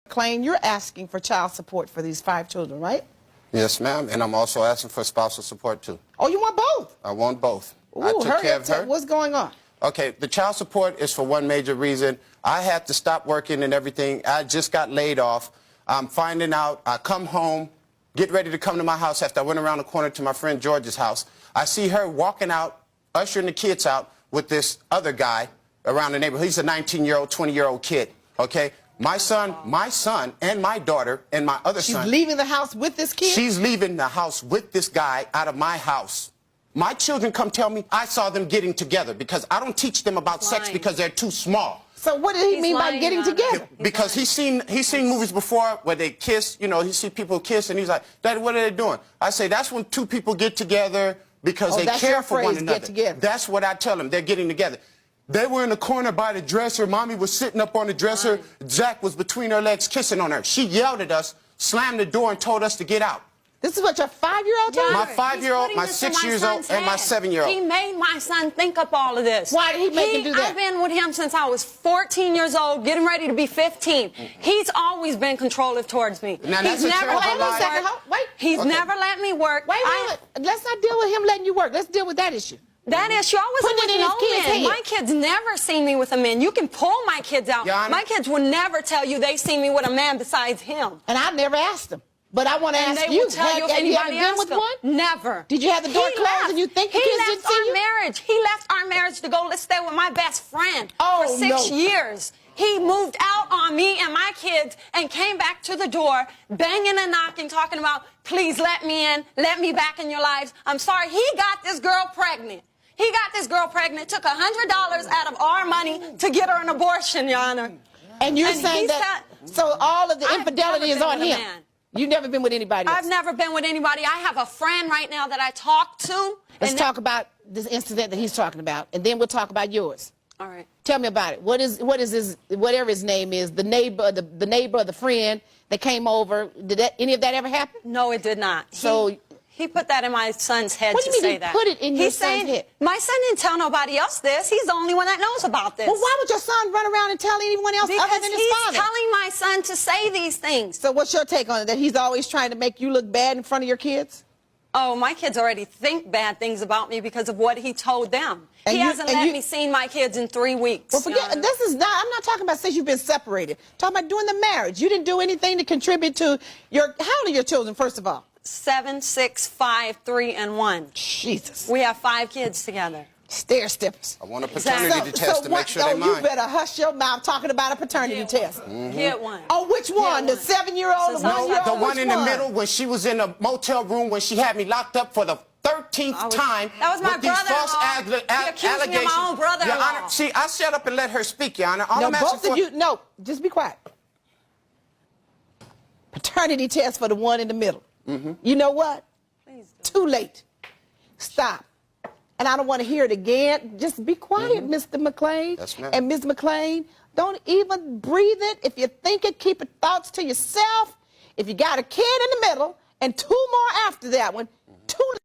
McClain, you're asking for child support for these 5 children, right? Yes, ma'am, and I'm also asking for spousal support, too. Oh, you want both? I want both. Ooh, I took care of her. What's going on? Okay, the child support is for one major reason. I had to stop working and everything. I just got laid off. I'm finding out, I come home, get ready to come to my house after I went around the corner to my friend George's house. I see her walking out, ushering the kids out with this other guy around the neighborhood. He's a 19-year-old, 20-year-old kid, okay? My son, and my daughter, and my other son. She's leaving the house with this kid? She's leaving the house with this guy out of my house. My children come tell me I saw them getting together because I don't teach them about sex because they're too small. So what did he mean by getting together? Because he's seen movies before where they kiss, you know, he see people kiss and he's like, Daddy, what are they doing? I say, that's when two people get together because they care for one another. Get together. That's what I tell them. They're getting together. They were in the corner by the dresser. Mommy was sitting up on the dresser. Jack was between her legs kissing on her. She yelled at us, slammed the door, and told us to get out. This is what your 5-year-old told you? My 5-year-old, my 6-year-old, and my 7-year-old. He made my son think up all of this. Why did he make him do that? I've been with him since I was 14 years old, getting ready to be 15. He's always been controlling towards me. Now, He's never let me work. Wait. He's never let me work. Wait. Let's not deal with him letting you work. Let's deal with that issue. That issue, I wasn't with no men. My kids never seen me with a man. You can pull my kids out. My kids will never tell you they see me with a man besides him. And I've never asked them. But I want to ask you, have you ever been with one? Never. Did you have the door closed and you think the kids didn't see you? He left our marriage to go stay with my best friend for 6 years. He moved out on me and my kids and came back to the door, banging and knocking, talking about, please let me in, let me back in your lives. I'm sorry, he got this girl pregnant. He got this girl pregnant, took $100 out of our money to get her an abortion, Your Honor. And you're saying that, so all of the infidelity is on him? You've never been with anybody else? I've never been with anybody. I have a friend right now that I talk to. Let's talk about this incident that he's talking about, and then we'll talk about yours. All right. Tell me about it. What is his, whatever his name is, the neighbor, the neighbor, the friend that came over? Did any of that ever happen? No, it did not. So he put that in my son's head to say that. What do you mean he put it in your son's head? My son didn't tell nobody else this. He's the only one that knows about this. Well, why would your son run around and tell anyone else other than his father? Because he's telling my son to say these things. So what's your take on it, that he's always trying to make you look bad in front of your kids? Oh, my kids already think bad things about me because of what he told them. He hasn't let me see my kids in 3 weeks. Well, forget, I'm not talking about since you've been separated. I'm talking about doing the marriage. You didn't do anything to contribute to your, how old are your children, first of all? 7, 6, 5, 3, and 1. Jesus. We have 5 kids together. Stair steppers. I want a paternity test to make sure they're mine. You better hush your mouth talking about a paternity test. Get one. Oh, which one? The 7-year-old, the 1-year-old? The one in the middle when she was in a motel room when she had me locked up for the 13th time. That was my brother-in-law. He accused me of my own brother-in-law. Your Honor, see, I shut up and let her speak, Your Honor. No, both of you, no, just be quiet. Paternity test for the one in the middle. You know what? Too late. Stop. And I don't want to hear it again. Just be quiet, Mr. McClain. Yes, ma'am. And Ms. McClain, don't even breathe it. If you think it, keep your thoughts to yourself. If you got a kid in the middle and 2 more after that one, 2